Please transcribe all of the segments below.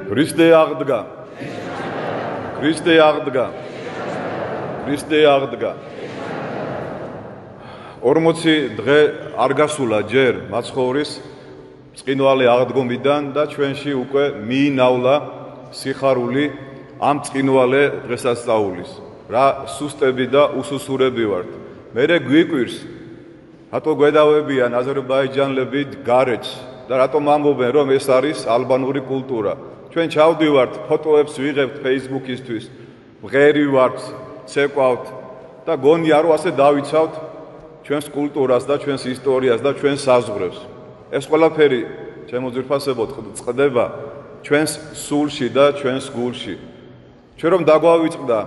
Christe აღდგა. Christe აღდგა. Christe აღდგა. 40 დღე არ გასულა ჯერ მაცხოვრის წინვალე აღდგომიდან და ჩვენში უკვე მიინავლა სიხარული ამ წინვალე დღესასწაულის. რა სუსტები და უსუსურები ვართ. მერე გვიკვირს რატო გვედავებიან აზერბაიჯანლები გარეჯს და რატომ ამბობენ რომ ეს არის ალბანური კულტურა. ჩვენ ჩავდივართ, ფოტოებს ვიღებთ Facebook-ისთვის, მღერი ვართ, ცეკვავთ და გონია რომ ასე დავიცავთ ჩვენს კულტურას და ჩვენს ისტორიას და ჩვენს საზღვრებს. ეს ყველაფერი ჩემო ძვირფასებო წყდება ჩვენს სულში და ჩვენს გულში. ჩვენ რომ დაგვავიწყდა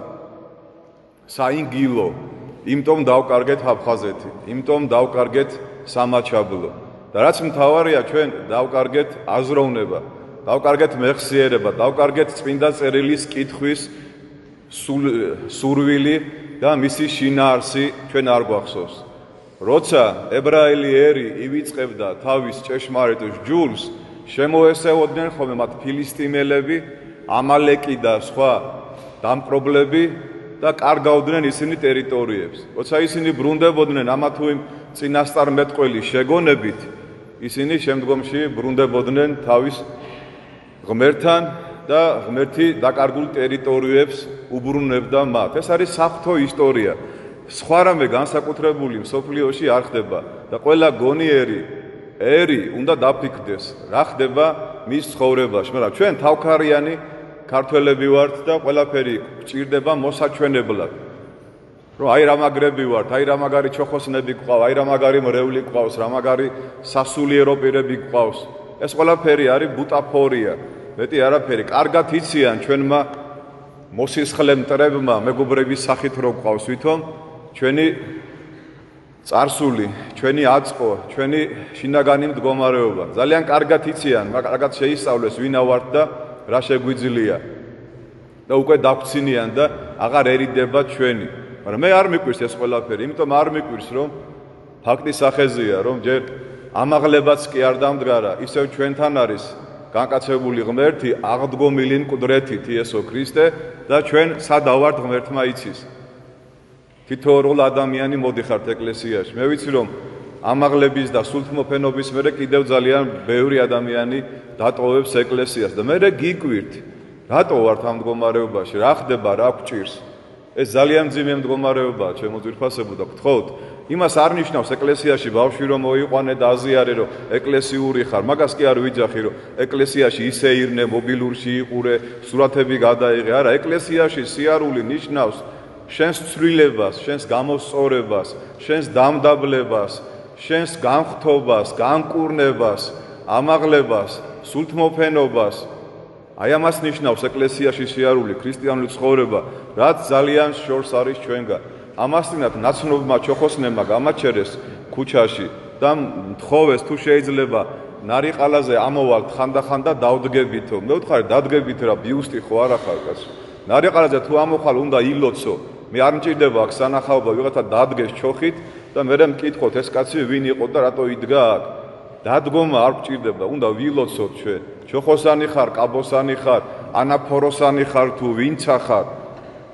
საინგილო, იმიტომ დავკარგეთ აფხაზეთი, იმიტომ დავკარგეთ სამაჩაბლო. და რაც მთავარია, ჩვენ დავკარგეთ აზროვნება, დავკარგეთ მეხსიერება, დავკარგეთ წმინდა წერილის კითხვის სურვილი და მისი შინაარსი ჩვენ არ გვახსოვს. როცა ებრაელი ერი ივიწყებდა თავის ჭეშმარიტ ჯულს, შემოესეოდნენ ხოლმე მათ ფილისტიმელები, ამალეკი და სხვა დამპყრობლები და კარგავდნენ ისინი ტერიტორიებს. როცა ისინი ბრუნდებოდნენ ამა თუ იმ წინასწარმეტყველის შეგონებით, ისინი შემდგომში ბრუნდებოდნენ თავის ღმერთთან და ღმერთი დაკარგულ ტერიტორიებს უბრუნებდა მათ. ეს არის საფრთხო ისტორია. სხვა რამე განსაკუთრებული მსოფლიოში არ ხდება და ყველა გონიერი ერი უნდა დაფიქრდეს, რა ხდება მის ცხოვრებაში. მაგრამ ჩვენ თავქარიანი ქართველები ვართ და ყველაფერი გჭირდება მოსაჩვენებლად. რომ აი რა მაგრები ვართ, აი რა მაგარი ჩოხოსნები გყავს, აი რა მაგარი მრევლი გყავს, რა მაგარი სასულიერო პირები გყავს. ეს ყველაფერი არის ბუტაფორია. მეტი არაფერი. კარგად იციან ჩვენმა მოსისხლე მტრებმა მეგობრების სახით რო გყავს ვითომ ჩვენი წარსული, ჩვენი აწყო, ჩვენი შინაგანი მდგომარეობა. ძალიან კარგად იციან, კარგად შეისწავლეს ვინა ვართ და რა შეგვიძლია. და უკვე დაგვცინიან და აღარერიდება ჩვენი. მაგრამ მე არ მიკვირს ეს ყველაფერი, იმიტომ არ მიკვირს რომ ფაქტის სახეზეა, რომ ჯერ ამაღლებაც კი არ დამდგარა, ისევ ჩვენთან არის განკაცებული ღმერთი, აღდგომილი მკვდრეთით იესო ქრისტე და ჩვენ სადავართ ღმერთმა იცის. თითოეულ ადამიანი მოდიხართ ეკლესიაში. მე ვიცი რომ ამაღლების და სულთმოფენობის მერე კიდევ ძალიან ბევრი ადამიანი დატოვებს ეკლესიას და მერე გიკვირთ, რატო ვართ ამ მდგომარეობაში, რა ხდება, რა გვჭირს. ეს ძალიან მძიმე მდგომარეობაა, ჩემო ძვირფასებო და გთხოვთ, იმას არ ნიშნავს ეკლესიაში ბავშვი რომ მოიყვანე და აზიარე რომ ეკლესიური ხარ, მაგას კი არ ვიძახი რომ ეკლესიაში ისე ირნე, მობილურში იყურე, სურათები გადაიღე. არა, ეკლესიაში სიარული ნიშნავს შენს ცვლილებას, შენს გამოსწორებას, შენს დამდაბლებას, შენს განხთობას, განკურნებას, ამაღლებას, სულთმოფენობას. აი ამას ნიშნავს ეკლესიაში სიარული, ქრისტიანული ცხოვრება, რაც ძალიან შორს არის ჩვენგან. ამასთანავე ნაცნობმა ჩოხოსნებმა გამაჩერეს ქუჩაში და მთხოვეს თუ შეიძლება ნარიყალაზე ამოვალთ ხანდახან და დავდგებითო. მე ვთხარი დადგებით რა ბიუსტი ხო არა ხარ კაცო. ნარიყალაზე თუ ამოხვალ უნდა ილოცო. მე არ მჭირდება აქ სანახაობა ვიღაცა დადგეს ჩოხით და მე მკითხოთ ეს კაცი ვინ იყო და რატო იდგა აქ. დადგომა არ მჭირდება, უნდა ვილოცოთ ჩვენ. ჩოხოსანი ხარ, კაბოსანი ხარ, ანაფოროსანი ხარ თუ ვინცა ხარ,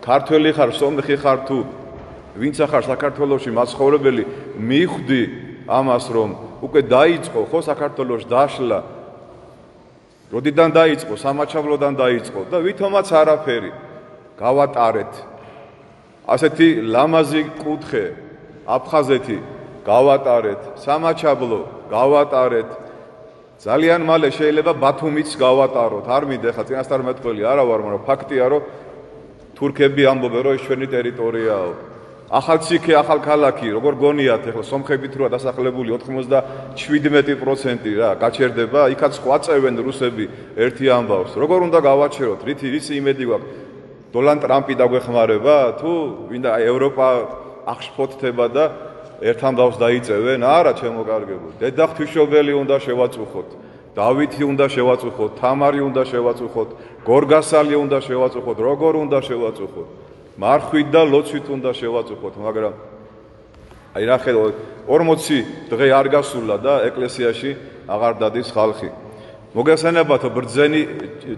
ქართველი ხარ, სომხი ხარ თუ ვინცა ხარ საქართველოში მაცხოვრებელი, მიხვდი ამას რომ უკვე დაიწყო ხო საქართველოში დაშლა. როდიდან დაიწყო? სამაჩაბლოდან დაიწყო და ვითომაც არაფერი გავატარეთ. ასეთი ლამაზი კუთხე აფხაზეთი გავატარეთ, სამაჩაბლო გავატარეთ. ძალიან მალე შეიძლება ბათუმიც გავატაროთ. არ მინდა ხა წინასწარმეტყველი არა ვარ, მაგრამ ფაქტია რომ თურქები ამბობენ რომ ეს ჩვენი ტერიტორიაა. ახალციხე, ახალ ქალაქი, როგორ გონიათ ახლა სომხებით როა დასახლებული 97% რა გაჩერდება, იქაც ყვაწევენ რუსები ერთი ამბავს. როგორ უნდა გავაჩეროთ? რითი იმედი გვაქვს? დონალდ ტრამპი დაგვეხმარება თუ ვინდა ევროპა აღშფოთდება და ერთ ამბავს დაიწევენ? არა, ჩემო კარგებო. დედა ღვთისმშობელი უნდა შევაწუხოთ. დავითი უნდა შევაწუხოთ, თამარი უნდა შევაწუხოთ, გორგასალი უნდა შევაწუხოთ, როგორ უნდა შევაწუხოთ? მარხვით და ლოცვით უნდა შევაწუხოთ, მაგრამ აი რა ხედავთ 40 დღე არ გასულა და ეკლესიაში აღარ დადის ხალხი. მოგესალმებათ ბრძენი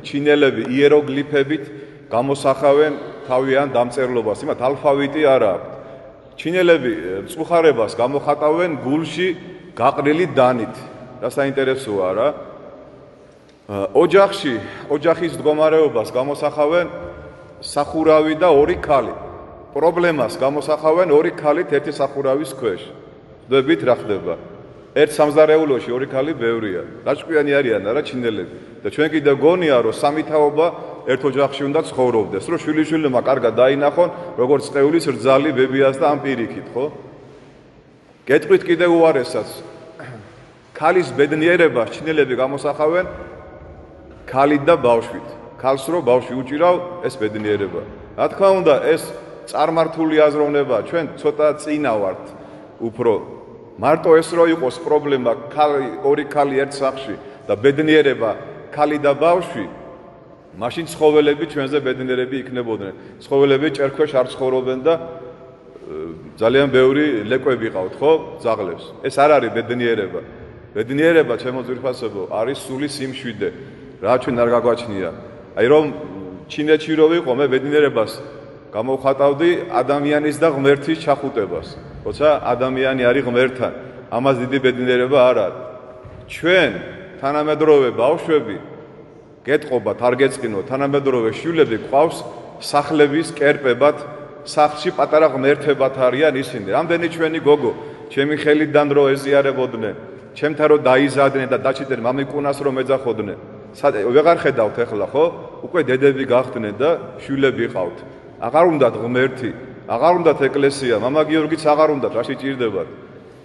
ჩინელები იეროგლიფებით გამოსახავენ თავიანთ დამწერლობას, იმათ ალფავიტი არ აქვს. ჩინელები მწუხარებას გამოხატავენ გულში გაყრილი დანით. რა საინტერესოა რა? ოჯახის მდგომარეობას გამოსახავენ სახურავი და ორი ქალი. პრობლემას გამოსახავენ ორი ქალით ერთი სახურავის ქვეშ. ხვდებით რა ხდება? ერთ სამზარეულოში ორი ქალი ბევრია. დაჭკვიანი არიან არა ჩინელები. და ჩვენ კიდე გონია რომ სამი თაობა ერთ ოჯახში უნდა ცხოვრობდეს, რომ შვილიშვილმა კარგად დაინახონ, როგორც წევლის რძალი ბებიას და ამ პირიქით, ხო? გეტყვით კიდე უარესად. ქალის ბედნიერებას ჩინელები გამოსახავენ ქალით და ბავშვით. ქალს რო ბავშვი უჭირავ, ეს ბედნიერება. რა თქმა უნდა, ეს წარმართული აზროვნება, ჩვენ ცოტა წინა ვართ უფრო. მარტო ეს რო იყოს პრობლემა, ორი ქალი ერთ სახლში და ბედნიერება ქალი და ბავშვი, მაშინ ცხოველები ჩვენზე ბედნიერები იქნებოდნენ. ცხოველები ჭერქვეშ არ ცხოვრობენ და ძალიან ბევრი ლეკვები ყავთ, ხო? ძაღლებს. ეს არ არის ბედნიერება. ბედნიერება, ჩემო ძვირფასებო, არის სული სიმშვიდე. რა ჩვენ არ გაგვაჩნია. აი რომ ჩინეთში რო ვიყო, მე ბედნიერებას გამოვხატავდი ადამიანის და ღმერთის ჩახუტებას. როცა ადამიანი არის ღმერთთან, ამას დიდი ბედნიერება არ არის. ჩვენ თანამედროვე ბავშვები გეტყობათ, არ გეწყინოთ, თანამედროვე შვილები ყავს სახლების კერპებად, სახლში პატარა ღმერთებად არიან ისინი. რამდენი ჩვენი გოგო, ჩემი ხელიდან რო ეზიარებოდნენ, ჩემთან რო დაიზარდნენ და დაჭირდნენ მამიკუნას რო მეძახოდნენ. ვეღარ ხედავთ ახლა, ხო? უკვე დედები გახდნენ და შვილები ყავთ. აღარ უნდათ ღმერთი, აღარ უნდათ ეკლესია, მამა გიორგიც აღარ უნდათ, რაში ჭირდებათ.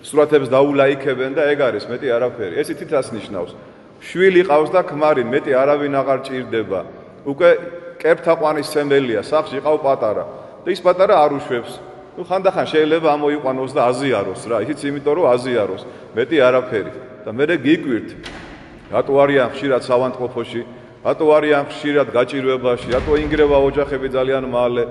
სურათებს დაულაიქებენ და ეგ არის მეტი არაფერი. ეს ითით რას ნიშნავს? შვილი ყავს და ქმარი, მეტი არავინ აღარ ჭირდება. უკვე კერპთაყვანის სემელია, სახლში ყავ პატარა და ის პატარა არ უშვებს. ნუ ხანდახან შეიძლება ამოიყვანოს და აზიაროს რა, ისიც იმიტომ რომ აზიაროს, მეტი არაფერი. და მე გიკვირთ, რატო არიან ხშირად სავანტყოფოში, რატო არიან ხშირად გაჭირვებაში, რატო ინგრევა ოჯახები ძალიან მალე.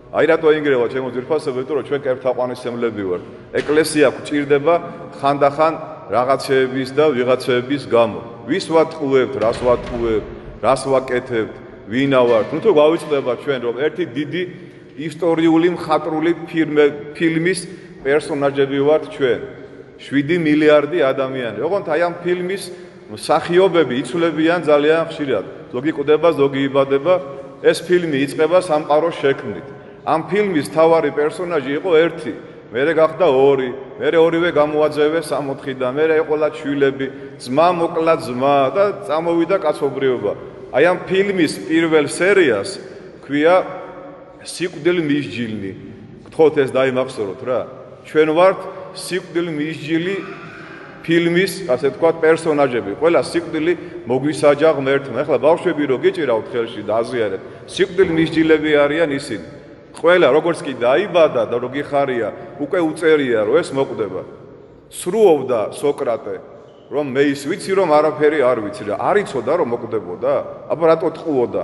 აი რატო ინგრევა ჩემო ძვირფასებო, იმიტომ რომ ჩვენ კერპთაყვანის სემლები ვართ. ეკლესია გვჭირდება ხანდახან რაღაცეების და ვიღაცეების გამო. ვის ვატყუებთ, რას ვატყუებთ, რას ვაკეთებთ, ვინა ვართ. ნუ თუ გავიწყდება ჩვენ რომ ერთი დიდი ისტორიული მხატვრული ფილმის პერსონაჟები ვართ ჩვენ. 7 მილიარდი ადამიანი. ოღონდ აი ამ ფილმის მსახიობები იცვლებიან ძალიან ხშირად. ზოგი კვდება, ზოგი იბადება. ეს ფილმი იწყება სამყაროს შექმნით. ამ ფილმის მთავარი პერსონაჟი იყო ერთი. მერე გახდა ორი, მერე ორივე გამოაძევეს 64-დან, მერე ეყოლა შვილები, ძმა მოკლა ძმა და წამოვიდა კაცობრიობა. აი ამ ფილმის პირველ სერიას ქვია სიკვდილ მისჯილნი. გთხოვთ ეს დაიმახსოვროთ რა. ჩვენ ვართ სიკვდილ მისჯილი ფილმის, ასე ვთქვათ, პერსონაჟები. ყველა სიკვდილი მოგვისაჯა ღმერთმა. ეხლა ბავშვები რო გიჭირავთ ხელში და აზიარეთ, სიკვდილ მისჯილები არიან ისინი. ყველა როგორც კი დაიბადა და რო გიხარია, უკვე უწერია რომ ეს მოკვდება. სრულობდა სოკრატე, რომ მე ის ვიცი რომ არაფერი არ ვიცი რა. არ იცოდა რომ მოკვდებოდა? აბა რატო ტყუოდა?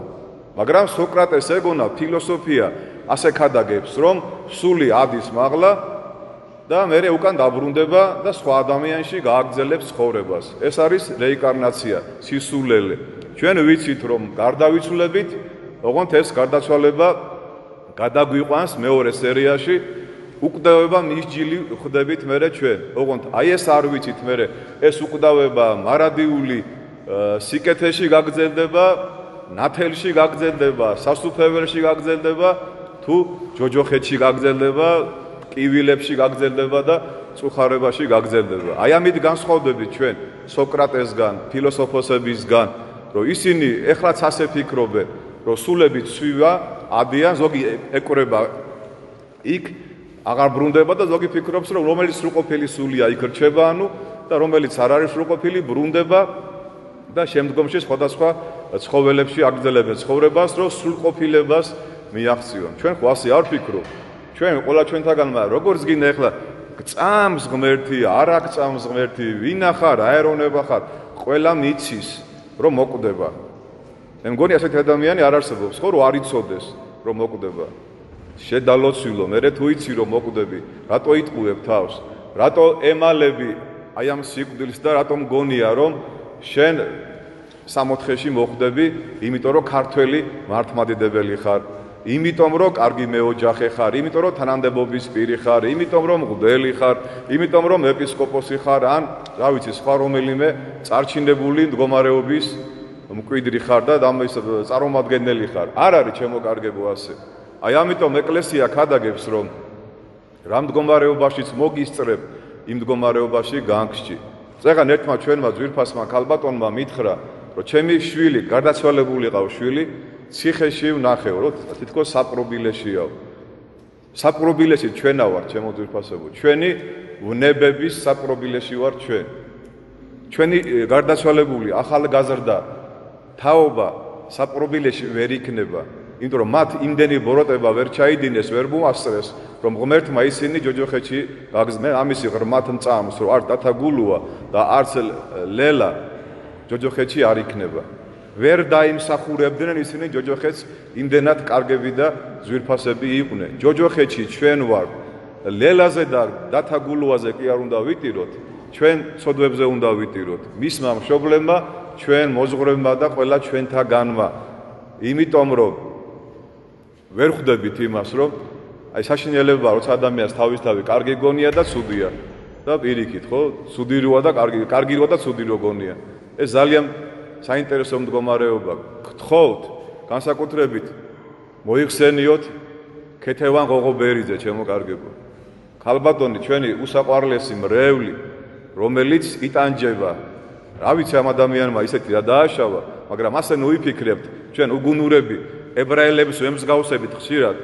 მაგრამ სოკრატეს ეგონა ფილოსოფია ასე ქადაგებს, რომ სული ადის მაღლა და მერე უკან დაბრუნდება და სხვა ადამიანში გააგრძელებს ცხოვრებას. ეს არის რეინკარნაცია, სისულელე. ჩვენ ვიცით რომ გარდავიცვლებით, ოღონდ ეს გარდაცვალება გადაგვიყვანს მეორე სერიაში, უკვდავება მისჯილი ხვდებით მერე ჩვენ. ოღონდ აი ეს არ ვიცით მერე, ეს უკვდავება მარადიული სიკეთეში გაგრძელდება, ნათელში გაგრძელდება, სასუფეველში გაგრძელდება, თუ ჯოჯოხეთში გაგრძელდება, კივილებში გაგრძელდება და წუხარებაში გაგრძელდება. აი ამით განსხვავდებით ჩვენ სოკრატესგან, ფილოსოფოსებისგან, რომ ისინი ეხლაც ასე ფიქრობენ, რომ სულები ცვივა ადიან, ზოგი ეკვრება იქ აღარ ბრუნდება და ზოგი ფიქრობს, რომ რომელიც სრულყოფილი სულია იქ რჩება, ანუ და რომელიც არ არის სრულყოფილი ბრუნდება და შემდგომში სხვადასხვა ცხოველებში აგრძელებენ ცხოვრებას, რომ სრულყოფილებას მიაღწიონ. ჩვენ ხო ასე არ ვფიქრობ. ჩვენ ყველა ჩვენთაგანმა როგორც გინდა ეხლა გწამს ღმერთი, არ აგწამს ღმერთი, ვინა ხარ, აერონება ხარ, ყველა მიცის რომ მოკვდება. მე მგონი ასეთი ადამიანი არ არსებობს, ხო, რომ არ იცოდეს რომ მოკვდება. შედალოცვილო, მე თუ იცი რომ მოკვდები, რატო იტყუებ თავს? რატო ემალები აი ამ სიკვდილს და რატომ გონია რომ შენ სამოთხეში მოხვდები, იმიტომ რომ ქართველი მართლმადიდებელი ხარ, იმიტომ რომ კარგი მეოჯახე ხარ, იმიტომ რომ თანამდებობის პირი ხარ, იმიტომ რომ მღვდელი ხარ, იმიტომ რომ ეპისკოპოსი ხარ, ან რა ვიცი, სხვა რომელიმე წარჩინებული მდგომარეობის მკვიდრი ხარ და ამის წარმომადგენელი ხარ. არ არის ჩემო კარგებო ასე. აი ამიტომ ეკლესია ქადაგებს, რომ რა მდგომარეობაშიც მოგისწრებ, იმ მდგომარეობაში განგსჯი. წეგან ერთმა ჩვენმა ძვირფასმა ქალბატონმა მითხრა, რომ ჩემი შვილი გარდაცვალებული ყავს შვილი, ციხეში ვნახეო, რომ თითქოს საპრობილეშიაო. საპრობილეში ჩვენა ვარ, ჩემო ძვირფასებო. ჩვენი ვნებების საპრობილეში ვარ ჩვენ. ჩვენი გარდაცვალებული ახალგაზრდა თაობა საპრობილეში ვერ იქნება, იმიტომ რომ მათ იმდენი ბოროტება ვერ ჩაიდინეს, ვერ მოასწრეს, რომ ღმერთმა ისინი ჯოჯოხეთში გაგზნე ამისი ღრმათ მწამს, რომ არ დათაგულოა და არც ლელა ჯოჯოხეთში არ იქნება. ვერ დაიმსახურებდნენ ისინი ჯოჯოხეთს იმდენად კარგები და ძვირფასები იყვნენ. ჯოჯოხეთში ჩვენ ვარ. ლელაზე და დათაგულოაზე კი არ უნდა ვიტიროთ, ჩვენ ცოდვებზე უნდა ვიტიროთ. მისმა მშობლებმა, ჩვენ მოზღვრებმა და ყველა ჩვენთაგანმა. იმიტომ რომ ვერ ხვდებით იმას, რომ აი საშინელებაა, როცა ადამიანს თავისთავად კარგი გონია და ცუდია და პირიქით, ხო? ცუდი როა და კარგი როა და ცუდი რო გონია. ეს ძალიან საინტერესო მდგომარეობა. გთხოვთ, განსაკუთრებით მოიხსენიოთ ქეთევან ღოღობერიძე, ჩემო კარგებო. ქალბატონი ჩვენი უსაყვარლესი მრევლი, რომელიც იტანჯება. რა ვიცი ამ ადამიანმა ისეთი რა დააშავა, მაგრამ ასე ნუიფიქრებთ, ჩვენ უგუნურები ებრაელებს ვემსგავსებით ხშირად.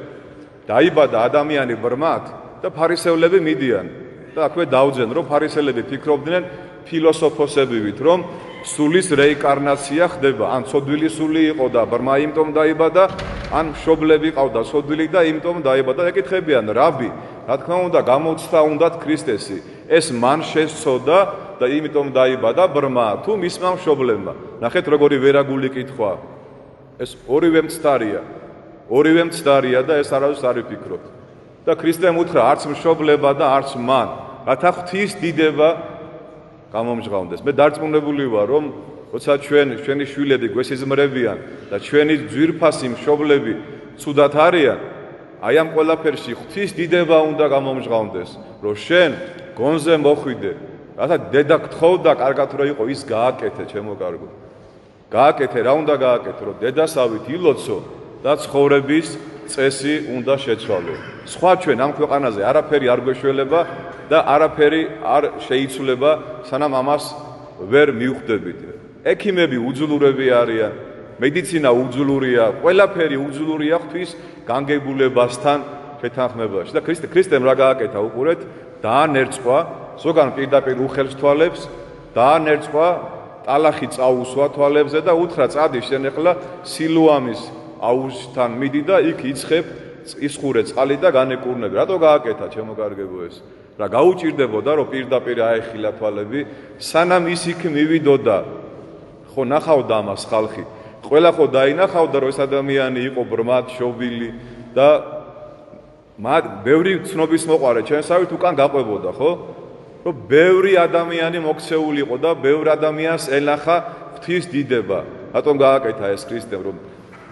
დაიბადა ადამიანი ბრმად და ფარისევლები მიდიან. და აქვე დაუძენ, რომ ფარისელები ფიქრობდნენ ფილოსოფოსებივით, რომ სულის რეინკარნაცია ხდება, ან ცოდვილი სული იყო და ბრმა იმიტომ დაიბადა, ან მშობლები ყავდა ცოდვილი და იმიტომ დაიბადა. ეკითხებიან, რაბი, რა თქმა უნდა, გამოცდა უნდათ ქრისტესი. ეს მან შესწოდა და იმიტომ დაიბადა ბრმა, თუ მისმა მშობლებმა. ნახეთ, როგორი ვერაგული კითხვა. ეს ორივე მცდარია და ეს არავის არ იფიქროთ. და ქრისტემ უთხრა, არც მშობლება და არც მან, რათა ღვთის დიდება გამომჟღავნდეს. მე დარწმუნებული ვარ, რომ როცა ჩვენი შვილები გვესიზმრებიან და ჩვენი ძვირფასი მშობლები ცუდად არიან, აი ამ ყველაფერში ღვთის დიდება უნდა გამომჟღავნდეს, რომ შენ გონზე მოხვიდე, რათა დედა გთხოვდა კარგად რომ იყო ის გააკეთე, ჩემო კარგო. გააკეთე, რა უნდა გააკეთე, რომ დედასავით ილოცო და ცხოვრების წესი უნდა შეცვალო. სხვა ჩვენ ამ ქვეყანაზე არაფერი არ გვეშველება და არაფერი არ შეიცვლება, სანამ ამას ვერ მივხვდებით. ექიმები უძულურები არიან, მედიცინა უძულურია, ყველაფერი უძულურია ღვთის განგებულებასთან შეთანხმებაში. და ქრისტემ რა გააკეთა უყურეთ, დაანერწყვა, ზოგან პირდაპირ უხელს თვალებს, დაანერწყვა, ტალახი წაუსვა თვალებზე და უთხრა, წადი შენ ახლა სილუამის აუზთან მიდი და იქ იცხებ, ისხურე წყალი და განეკურნები. რატო გააკეთა, ჩემო კარგებო ეს? რა გაუჭირდებოდა, რომ პირდაპირ აეხილა თვალები, სანამ ის იქ მივიდოდა. ხო ნახავდა ამას ხალხი. ყველა ხო დაინახავდა, რომ ეს ადამიანი იყო ბრმად, შობილი და ბევრი ცნობის მოყარე ჩვენსავით უკან გაყვებოდა, ხო? რომ ბევრი ადამიანი მოქცეული იყო და ბევრ ადამიანს ელახა ღვთის დიდება. რატომ გააკეთა ეს ქრისტემ, რომ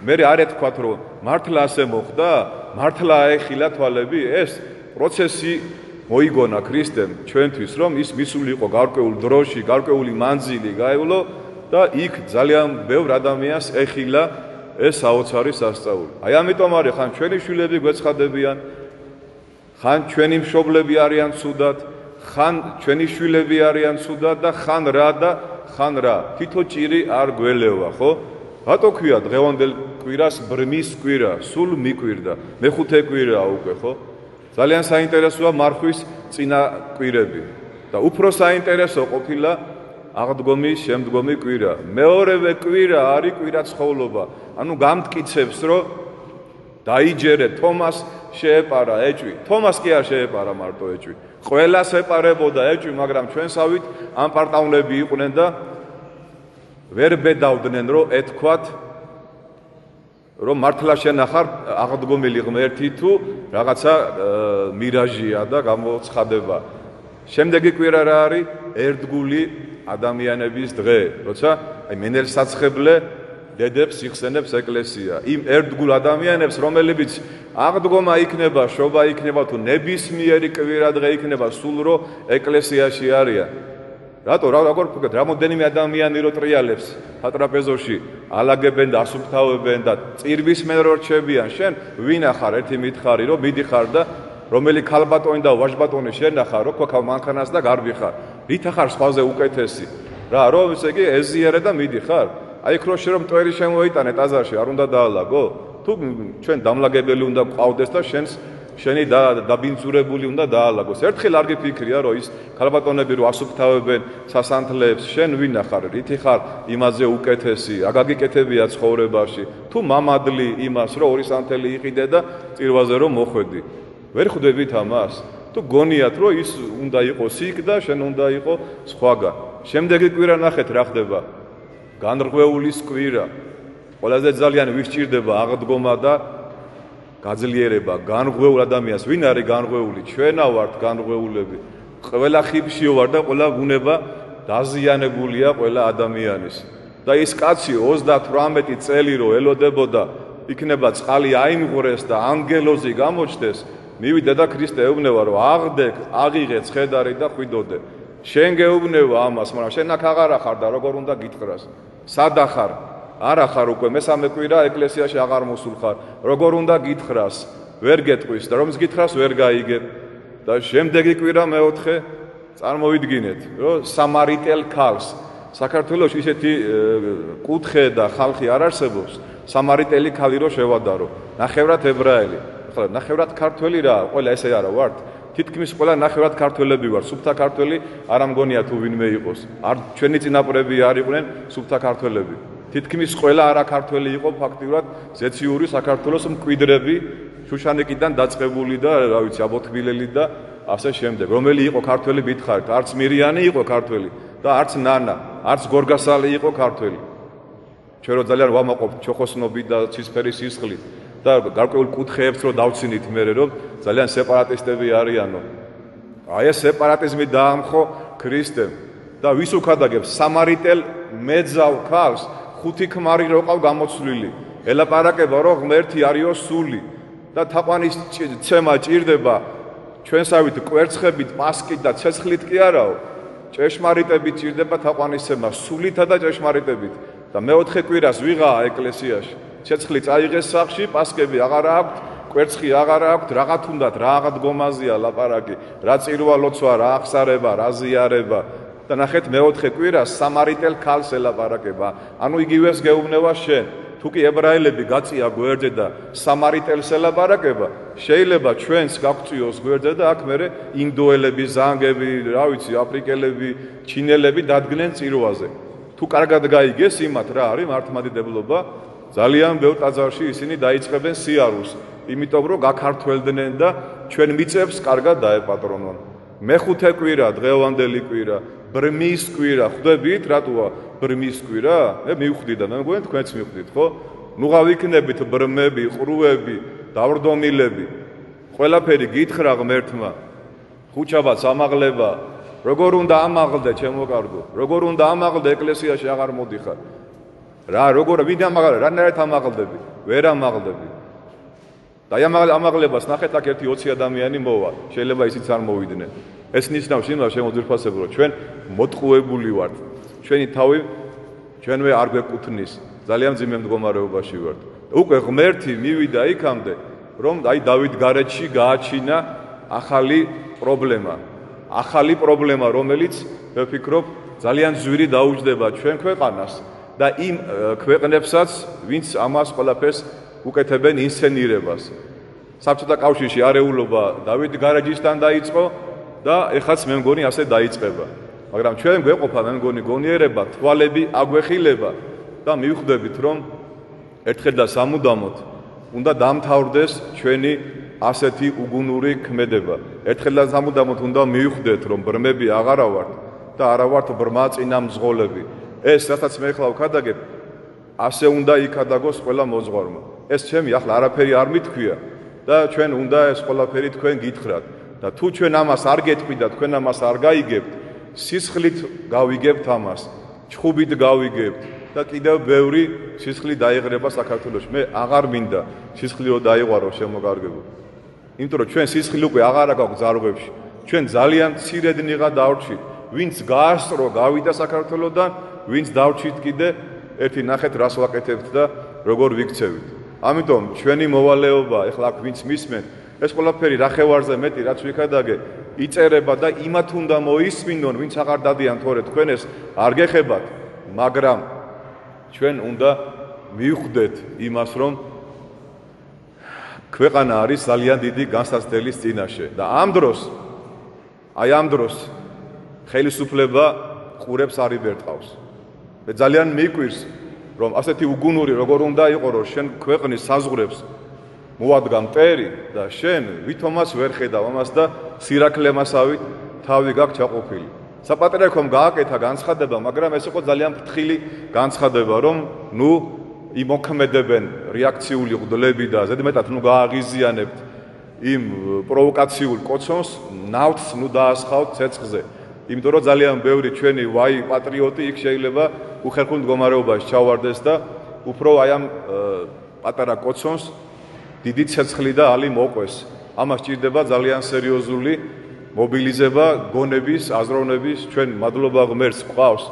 მე არ ეთქვათ, რომ მართლა ასე მოხდა, მართლა აეხილა თვალები, ეს პროცესი მოიგონა ქრისტემ ჩვენთვის, რომ ის მისული იყო გარკვეულ დროში, გარკვეული მანძილი გაევლო და იქ ძალიან ბევრ ადამიანს ეხილა ეს საოცარი სასწაული. აი ამიტომ არის ხან ჩვენი შვილები გვეცხადებიან, ხან ჩვენი მშობლები არიან ცუდად, ხან ჩვენი შვილები არიან ცუდად და ხან რა, თითო ჭირი არ გველევა, ხო? რატო ქვია დღევანდელ კვირას ბრმის კვირა, სულ მიკვირდა. მეხუთე კვირაა უკვე, ხო? ძალიან საინტერესოა მარხვის წინა კვირები და უფრო საინტერესო ყოფილა აღდგომის შემდგომი კვირა. მეორევე კვირა არის კვირაცხოვლობა. ანუ გამტკიცებს, რომ დაიჯერე თომას შეეპარა ეჭვი. თომას კი არ შეეპარა მარტო ეჭვი. ყველას ეპარებოდა ეჭვი, მაგრამ ჩვენსავით ამ პარტავნები იყვნენ და ვერ ბედავდნენ, რომ ეთქვათ, რომ მართლა შენ ახარ აღდგომილი ღმერთი თუ რაღაცა მირაჟია და გამოცხადება. შემდეგი კვირა რა არის? ერთგული ადამიანების დღე, როცა აი მენელსაცხებლე დედებს იხსენებს ეკლესია. იმ ერთგულ ადამიანებს, რომლებიც აღდგომა იქნება, შობა იქნება თუ ნებისმიერი კვირადღე იქნება, სულ რო ეკლესიაში არიან. რატო როგორ რამოდენიმე ადამიანი რო ტრიალებს სატრაპეზოში, ალაგებენ და ასუფთავებენ და წირვისმენ რო რჩებიან, შენ ვინ ახარ? ერთი მითხარი რომ მიდიხარ და რომელი ქალბატონი და ვაჟბატონი შენ ახარ, რო ქვაქავ მანქანას და გარბიხარ. რით ახარ სხვაზე უკეთესი? რა, რომ ესე იგი ეზიარე და მიდიხარ? აი იქ რო შე რომ მტვერი შემოიტანე ტაძარში, არ უნდა დაალაგო? თუ ჩვენ დამლაგებელი უნდა ყავდეს და შენი დაბინძურებული უნდა დაალაგოს. ერთხელ არ გიფიქრია, რომ ის ქალბატონები რო ასუფთავებენ სასანთლებს, შენ ვინ ახარ? რითი ხარ იმაზე უკეთესი? რა გაგიკეთებია ცხოვრებაში? თუ მამადლი იმას, რომ ორი სანთელი იყიდე და წირვაზე რომ მოხვედი. ვერ ხვდებით ამას? თუ გონიათ, რომ ის უნდა იყოს იქ და შენ უნდა იყო სხვაგან. შემდეგი კვირა ნახეთ რა ხდება. განრღვეულის კვირა. ყველაზე ძალიან ვისჭირდება აღდგომა და გაძლიერება განრღვეულ ადამიანს. ვინ არის განრღვეული? ჩვენა ვართ განრღვეულები. ყველა ხიფშიო ვარ და ყველა ბუნება დაზიანებულია ყველა ადამიანის. და ის კაცი 38 წელი რო ელოდებოდა, იქნება წყალი აიმღვრეს და ანგელოზი გამოჩნდეს, მივიდა და ქრისტე ეუბნება რომ აღდეკ, აღიღე ცხედარი და ხვიდოდე. შენ გეუბნება ამას, მაგრამ შენ აქ აღარ ახარ და როგორ უნდა გითხრას? სად ახარ? არ ახარ უკვე მესამე კვირა ეკლესიაში აღარ მოსულ ხარ. როგორ უნდა გითხრას? ვერ გეტყვის და რომს გითხრას ვერ გაიგებ. და შემდეგი კვირა მეოთხე წარმოვიდგინეთ, რომ სამარიტელ ქალს საქართველოში ისეთი კუთხე და ხალხი არ არსებობს, სამარიტელი ქალი რო შევადარო, ნახევრად ებრაელი. ახლა ნახევრად ქართველი რა, ყველა ესე არა ვართ. თითქმის ყველა ნახევრად ქართველები ვარ, სუფთა ქართველი არ ამგონია თუ ვინმე იყოს. არ ჩვენი წინაპრები არ იყვნენ სუფთა ქართველები. თითქმის ყველა არაქართველი იყო ფაქტიურად ზეციური საქართველოს მკვიდრები, შუშანიკიდან დაწყებული და რა ვიცი, აბოთბილელი და ასე შემდეგ. რომელი იყო ქართველი მითხარით? არც მირიანი იყო ქართველი და არც ნანა, არც გორგასალი იყო ქართველი. ჩვენ რო ძალიან ვამაყობთ ჩოხოსნობით და ცისფერი სისხლით და გარკვეულ კუთხეებს რო დავცინით მერე რომ ძალიან სეპარატისტები არიანო. აი ეს სეპარატიზმი დაამხო ქრისტემ და ვის უქადაგებს სამარიტელ მეძავ ქალს 5 ქმარი რო ყავ გამოცვლილი. ელაპარაკება რომ ღმერთი არისო სული და თაყვანის ცემა ჭირდება ჩვენსავით კვერცხებით, პასკით და ცეცხლით კი არაო. ჭეშმარიტებით ჭირდება თაყვანის ცემა, სულითა და ჭეშმარიტებით. და მეოთხე კვირას ვიღაა ეკლესიაში. ცეცხლი წაიღეს სახში, პასკები აღარ აქვთ, კვერცხი აღარ აქვთ, რაღაც უნდათ, რა აღდგომაზია ლაპარაკი, რა წირვა ლოცვა, რა აღსარება, რა ზიარება. და ნახეთ მეოთხე კვირას სამარიტელ ქალს ელაპარაკება. ანუ იგივეს გეუბნება შენ. თუ კი ებრაელები გაწია გვერდზე და სამარიტელს ელაპარაკება, შეიძლება ჩვენს გაგწიოს გვერდზე და აქ მერე ინდოელები, ზანგები, რა ვიცი, აფრიკელები, ჩინელები დადგნენ წირვაზე. თუ კარგად გაიგეს იმათ რა არის მართლმადიდებლობა, ძალიან ბევრ ტაძარში ისინი დაიწყებენ სიარულს, იმიტომ რომ გაქართველდნენ და ჩვენ მიწებს კარგად დაეპატრონონ. მეხუთე კვირა, დღევანდელი კვირა, ბრმის კვირა, ხვდებით რატოა ბრმის კვირა? მე მივხვდი და მე მგონი თქვენც მივხვდით, ხო? ნუ გავიქნებით ბრმები, ყრუები, დავრდომილები. ყველაფერი გითხრა ღმერთმა. ხუჩაბაც ამაღლება. როგორ უნდა ამაღლდე, ჩემო კარგო? როგორ უნდა ამაღლდე ეკლესიაში აღარ მოდიხარ? რა, როგორ ვინ ამაღლდება? რანაირად ამაღლდები? ვერ ამაღლდები. და ამაღლებას ნახეთ, აქ ერთი 20 ადამიანი მოვა. შეიძლება ისიც არ მოვიდნენ. ეს ნიშნავს იმას, შემოძვირფასებო, რომ ჩვენ მოტყუებული ვართ. ჩვენი თავი ჩვენვე არ გვეკუთვნის. ძალიან ძიმე მდგომარეობაში ვართ. უკვე ღმერთი მივიდა იქამდე, რომ აი დავით გარეჯში გააჩინა ახალი პრობლემა. ახალი პრობლემა, რომელიც მე ვფიქრობ, ძალიან ძვირი დაუჯდება ჩვენ ქვეყანას და იმ ქვეყნებსაც, ვინც ამას ყველაფერს უკეთებენ ინსცენირებას. საბჭოთა კავშირში არეულობა დავით გარეჯისთან დაიწყო და ეხაც მე მგონი ასე დაიწყება. მაგრამ ჩვენ გვეყოფა მე მგონი გონიერება, თვალები აგვეხილება და მივხვდებით, რომ ერთხელ და სამუდამოდ უნდა დამთავრდეს ჩვენი ასეთი უგუნური ქმედება. ერთხელ და სამუდამოდ უნდა მივხვდეთ, რომ ბრმები აღარა ვართ და არა ვართ ბრმა წინამძღოლები. ეს რასაც მე ხლა ვქადაგებ, ასე უნდა იქადაგოს ყველა მოძღვარმა. ეს ჩემი ახლა არაფერი არ მithქვია და ჩვენ უნდა ეს ყველაფერი თქვენ გითხრათ. და თუ ჩვენ ამას არ გეტყვით და თქვენ ამას არ გაიგებთ, სისხლით გავიგებთ ამას, ჩხუბით გავიგებთ, და კიდევ ბევრი სისხლი დაიღრება საქართველოში. მე აღარ მინდა სისხლი რომ დაიღვარო შემოგარგებულ. იმიტომ რომ ჩვენ სისხლი უკვე აღარ აქვს ზარღვებში. ჩვენ ძალიან მცირედნიღა დავრჩით. ვინც გაასწრო, გავიდა საქართველოსდან, ვინც დავრჩით კიდე ერთი ნახეთ რას ვაკეთებთ და როგორ ვიქცევით. ამიტომ ჩვენი მოვალეობა, ეხლა აქ ვინც მისმენ, ეს ყველაფერი რახევარზე მეტი რაც ვიქადაგე, იწერება და იმათ უნდა მოისმინონ, ვინც აღარ დადიან თორე თქვენ ეს არ გეხებათ, მაგრამ ჩვენ უნდა მივხვდეთ იმას, რომ ქვეყანა არის ძალიან დიდი განსაცდელის წინაშე და ამ დროს ხელისუფლება ყურებს არ იბერტყავს. მე ძალიან მიკვირს, რომ ასეთი უგუნური როგორ უნდა იყოს, რომ შენ ქვეყნის საზღვრებს მოადგა მტერი და შენ ვითომაც ვერ ხედავ ამას და სირაქლემასავით თავი გაქვს ჩაყოფილი. საპატრიარქომ გააკეთა განცხადება, მაგრამ ეს იყო ძალიან ფრთხილი განცხადება, რომ იმოქმედებენ რეაქციული მღვდლები და ზედმეტად გააღიზიანებთ იმ პროვოკაციულ კოცონს, ნავთს დაასხავთ ცეცხლზე. იმიტომ რომ ძალიან ბევრი ჩვენი ვაი პატრიოტი იქ შეიძლება უხერხულ მდგომარეობაში ჩავარდეს და უფრო აი ამ პატარა კოცონს დიდი ცეცხლი და ალი მოყვეს. ამას ჭირდება ძალიან სერიოზული მობილიზება გონების, აზროვნების, ჩვენ მადლობა ღმერთს გვყავს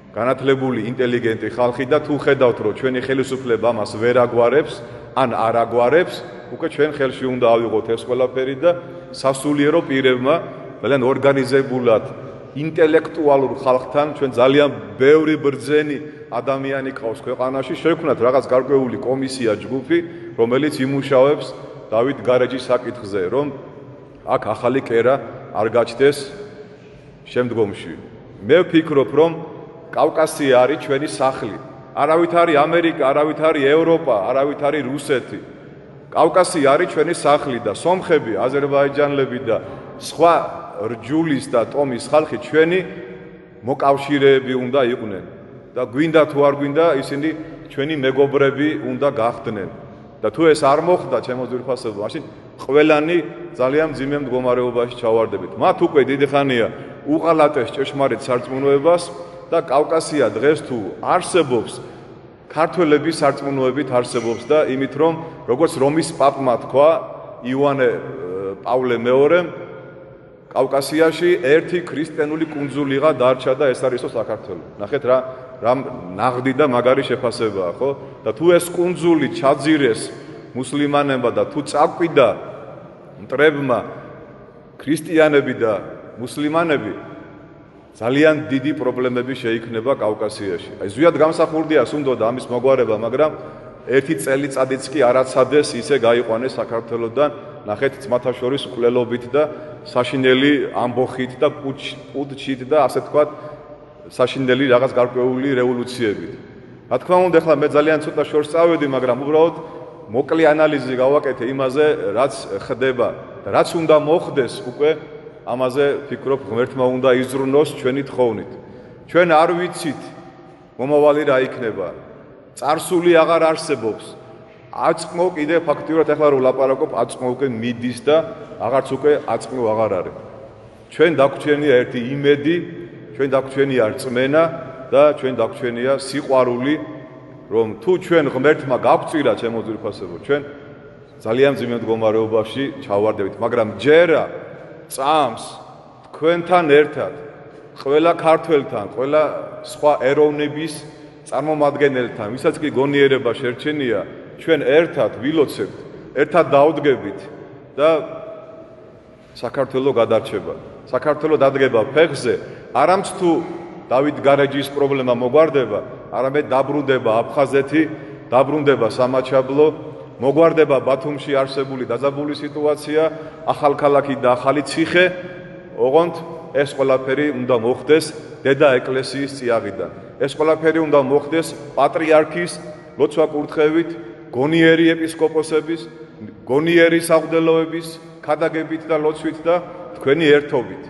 განათლებული ინტელიგენტი ხალხი და თუ ხედავთ რომ ჩვენი ხელისუფლება ამას ვერ აგვარებს, ან არ აგვარებს, უკვე ჩვენ ხელში უნდა ავიღოთ ეს ყველაფერი და სასულიერო პირებმა ძალიან ორგანიზებულად ინტელექტუალურ ხალხთან ჩვენ ძალიან ბევრი ბრძენი ადამიანი ყავს ქვეყანაში, შევქმნათ რაღაც გარკვეული კომისია ჯგუფი, რომელიც იმუშავებს დავით გარეჯის საკითხზე, რომ აქ ახალი კერა არ გაჩნდეს შემდგომში. მე ვფიქრობ, რომ კავკასია არის ჩვენი სახლი. არავით არის ამერიკა, არავით არის ევროპა, არავით არის რუსეთი. კავკასია არის ჩვენი სახლი და სომხები, აზერბაიჯანელები და სხვა რჯულის და ტომის ხალხი ჩვენი მოკავშირეები უნდა იყვნენ და გვინდა თუ არ გვინდა ისინი ჩვენი მეგობრები უნდა გახდნენ და თუ ეს არ მოხდა ჩემო ძვირფასებო, მაშინ ყველანი ძალიან მძიმე მდგომარეობაში ჩავარდებით. მათ უკვე დიდი ხანია უყალატეს ჭეშმარიტ სარწმუნოებას და კავკასია დღეს თუ არსებობს, ქართველების სარწმუნოებით არსებობს და იმით რომ როგორც რომის პაპმა თქვა იოანე პავლე მეორემ, კავკასიაში ერთი ქრისტიანული კუნძულიღა დარჩა და ეს არისო საქართველო. ნახეთ რა ნაღდი და მაგარი შეფასებაა, ხო? და თუ ეს კუნძული ჩაძირეს მუსლიმანებმა და თუ წაკვიდა მტრებმა ქრისტიანები და მუსლიმანები, ძალიან დიდი პრობლემები შეიქმნება კავკასიაში. აი ზვიად გამსახურდია სუნდოდა ამის მოგვარება, მაგრამ ერთი წელიწადიც კი არაცადეს ისე გაიყვანეს საქართველოსდან, ნახეთ ძმათა შორის მკვლელობით და საშინელი ამბოხით და პუდჩით და ასე თქვათ საშინელი რაღაც გარკვეული რევოლუციებით. რა თქმა უნდა, ახლა მე ძალიან ცოტა შორს წავედი, მაგრამ უბრალოდ მოკლე ანალიზი გავაკეთე იმაზე, რაც ხდება და რაც უნდა მოხდეს უკვე ამაზე ვფიქრობ, ღმერთმა უნდა იზრუნოს ჩვენი თხოვნით. ჩვენ არ ვიცით მომავალი რა იქნება. წარსული აღარ არსებობს. აწმყო კიდე ფაქტიურად ახლა რომ ლაპარაკობ, აწმყო უკვე მიდის და აღარც უკვე აწმყო აღარ არის. ჩვენ დაგვრჩენია ერთი იმედი, ჩვენ დაგვრჩენია რწმენა და ჩვენ დაგვრჩენია სიყვარული, რომ თუ ჩვენ ღმერთმა გავწირა ჩემო ძვირფასებო, ჩვენ ძალიან მძიმე მდგომარეობაში ჩავარდებით, მაგრამ ჯერა წამს თქვენთან ერთად, ყველა ქართველთან, ყველა სხვა ეროვნების წარმომადგენელთან, ვისაც კი გონიერება შერჩენია, ჩვენ ერთად ვილოცებთ, ერთად დაუდგებით და საქართველო გადარჩება. საქართველო დადგება ფეხზე, არამც თუ დავით გარეჯის პრობლემა მოგვარდება, არამედ დაბრუნდება აფხაზეთი, დაბრუნდება სამაჩაბლო, მოგვარდება ბათუმში არსებული დაძაბული სიტუაცია, ახალქალაქი და ახალი ციხე, ოღონდ ეს ყველაფერი უნდა მოხდეს დედა ეკლესიის წიაღიდან. ეს ყველაფერი უნდა მოხდეს პატრიარქის ლოცვა კურთხევით, გონიერი ეპისკოპოსების, გონიერი საღვთელოების ქადაგებით და ლოცვით და თქვენი ერთობით,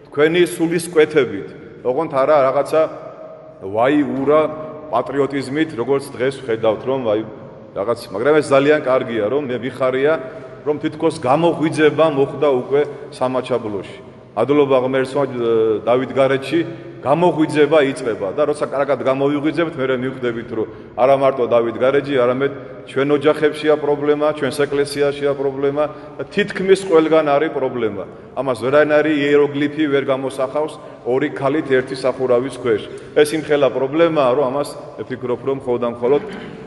თქვენი სულისკვეთებით, ოღონდ არა რაღაცა ვაიურა პატრიოტიზმით, როგორც დღეს ხედავთ, რომ აი რაღაც, მაგრამ ეს ძალიან კარგია, რომ მე ვიხარია, რომ თითქოს გამოღვიძება მოხდა უკვე სამაჩაბლოში. ადლობა ღმერთს დავით გარეჯში გამოღვიძება იწყება და როცა კარგად გამოვიღვიძებთ, მე მივხვდებით, რომ არა მარტო დავით გარეჯი, არამედ ჩვენ ოჯახებშია პრობლემა, ჩვენს ეკლესიაშია პრობლემა და თითქმის ყველგან არის პრობლემა. ამას ვერანაირი იეროგლიფი ვერ გამოსახავს ორი ქალით ერთი სახურავის ქვეშ. ეს იმხელა პრობლემაა, რომ ამას ვფიქრობ, რომ მხოლოდ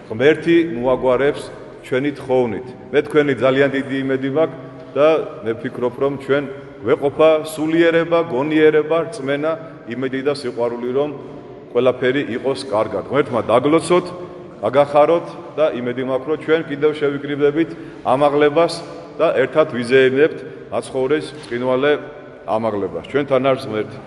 ღმერთი მოაგვარებს ჩვენი თხოვნით. მე თქვენი ძალიან დიდი იმედი მაქვს და მე ვფიქრობ, რომ ჩვენ ვეყოფა სულიერება, გონიერება, რწმენა, იმედი და სიყვარული, რომ ყველაფერი იყოს კარგად. ღმერთმა დაგლოცოთ, დაგახაროთ და იმედი მაქვს, რომ ჩვენ კიდევ შევიკრიბდებით ამაღლებას და ერთად ვიზეიმებთ მაცხოვრეს ბრწყინვალე ამაღლებას. ჩვენთან არის ღმერთი.